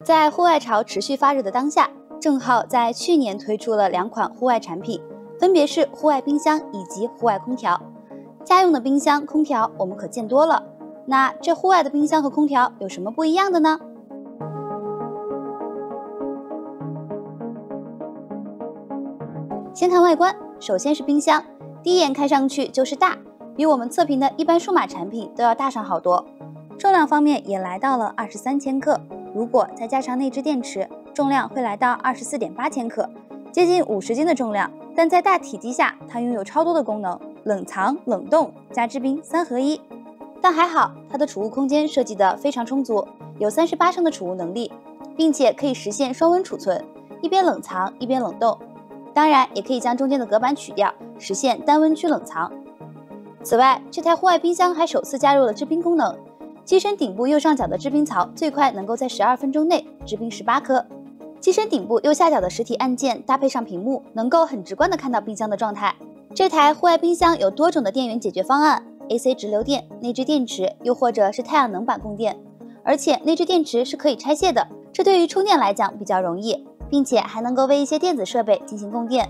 在户外潮持续发热的当下，正好在去年推出了2款户外产品，分别是户外冰箱以及户外空调。家用的冰箱、空调我们可见多了，那这户外的冰箱和空调有什么不一样的呢？先谈外观，首先是冰箱，第一眼看上去就是大，比我们测评的一般数码产品都要大上好多。重量方面也来到了23千克，如果再加上内置电池，重量会来到24.8千克，接近50斤的重量。但在大体积下，它拥有超多的功能，冷藏、冷冻加制冰3合1。但还好，它的储物空间设计得非常充足，有38升的储物能力，并且可以实现双温储存，一边冷藏一边冷冻。当然，也可以将中间的隔板取掉，实现单温区冷藏。此外，这台户外冰箱还首次加入了制冰功能，机身顶部右上角的制冰槽最快能够在12分钟内制冰18颗。机身顶部右下角的实体按键搭配上屏幕，能够很直观地看到冰箱的状态。这台户外冰箱有多种的电源解决方案 ，AC 直流电、内置电池，又或者是太阳能板供电。而且内置电池是可以拆卸的，这对于充电来讲比较容易，并且还能够为一些电子设备进行供电。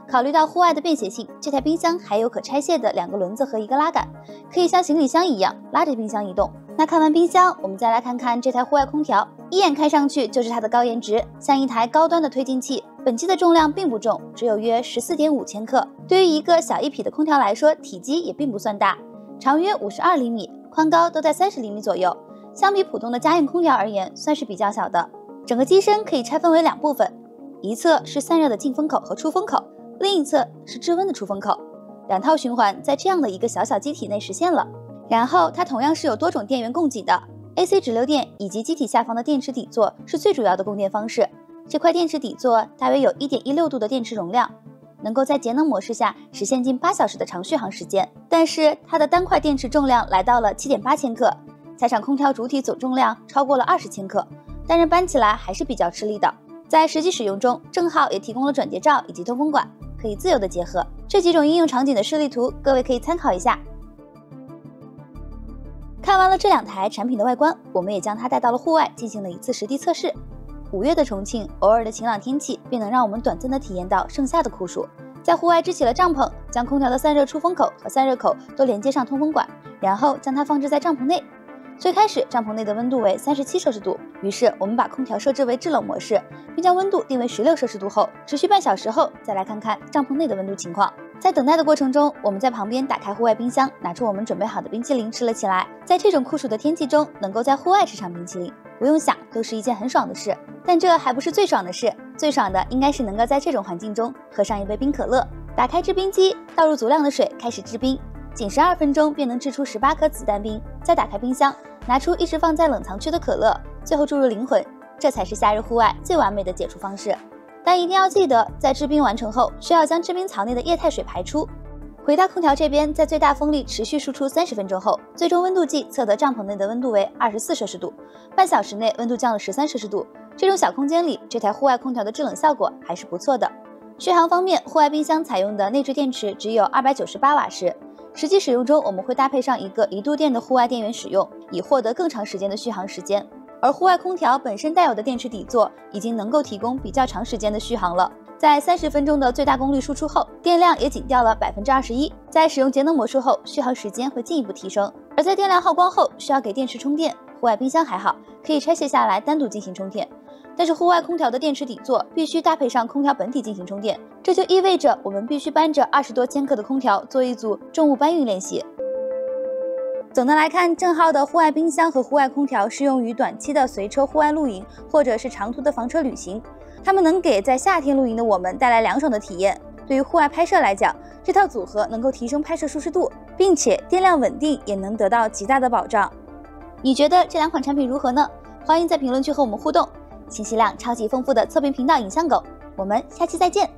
考虑到户外的便携性，这台冰箱还有可拆卸的2个轮子和1个拉杆，可以像行李箱一样拉着冰箱移动。那看完冰箱，我们再来看看这台户外空调，一眼看上去就是它的高颜值，像一台高端的推进器。本机的重量并不重，只有约14.5千克，对于一个小一匹的空调来说，体积也并不算大，长约52厘米，宽高都在30厘米左右，相比普通的家用空调而言，算是比较小的。整个机身可以拆分为2部分，一侧是散热的进风口和出风口，另一侧是制温的出风口，2套循环在这样的一个小小机体内实现了。然后它同样是有多种电源供给的 ，AC 直流电以及机体下方的电池底座是最主要的供电方式。这块电池底座大约有 1.16 度的电池容量，能够在节能模式下实现近8小时的长续航时间。但是它的单块电池重量来到了 7.8 千克，加上空调主体总重量超过了20千克，单人搬起来还是比较吃力的。在实际使用中，正好也提供了转接罩以及通风管，可以自由的结合。这几种应用场景的示例图，各位可以参考一下。看完了这2台产品的外观，我们也将它带到了户外进行了一次实地测试。5月的重庆，偶尔的晴朗天气便能让我们短暂的体验到盛夏的酷暑。在户外支起了帐篷，将空调的散热出风口和散热口都连接上通风管，然后将它放置在帐篷内。最开始帐篷内的温度为37摄氏度，于是我们把空调设置为制冷模式，并将温度定为16摄氏度后，持续半小时后再来看看帐篷内的温度情况。在等待的过程中，我们在旁边打开户外冰箱，拿出我们准备好的冰淇淋吃了起来。在这种酷暑的天气中，能够在户外吃上冰淇淋，不用想都是一件很爽的事。但这还不是最爽的事，最爽的应该是能够在这种环境中喝上一杯冰可乐。打开制冰机，倒入足量的水开始制冰，仅12分钟便能制出18颗子弹冰。再打开冰箱，拿出一直放在冷藏区的可乐，最后注入灵魂，这才是夏日户外最完美的解除方式。但一定要记得，在制冰完成后，需要将制冰槽内的液态水排出。回到空调这边，在最大风力持续输出30分钟后，最终温度计测得帐篷内的温度为24摄氏度，半小时内温度降了13摄氏度。这种小空间里，这台户外空调的制冷效果还是不错的。续航方面，户外冰箱采用的内置电池只有298瓦时，实际使用中我们会搭配上一个1度电的户外电源使用，以获得更长时间的续航时间。而户外空调本身带有的电池底座已经能够提供比较长时间的续航了。在30分钟的最大功率输出后，电量也仅掉了21%。在使用节能模式后，续航时间会进一步提升。而在电量耗光后，需要给电池充电，户外冰箱还好，可以拆卸下来单独进行充电。但是户外空调的电池底座必须搭配上空调本体进行充电，这就意味着我们必须搬着20多千克的空调做一组重物搬运练习。总的来看，正浩的户外冰箱和户外空调适用于短期的随车户外露营，或者是长途的房车旅行。它们能给在夏天露营的我们带来凉爽的体验。对于户外拍摄来讲，这套组合能够提升拍摄舒适度，并且电量稳定也能得到极大的保障。你觉得这2款产品如何呢？欢迎在评论区和我们互动。信息量超级丰富的测评频道影像狗，我们下期再见。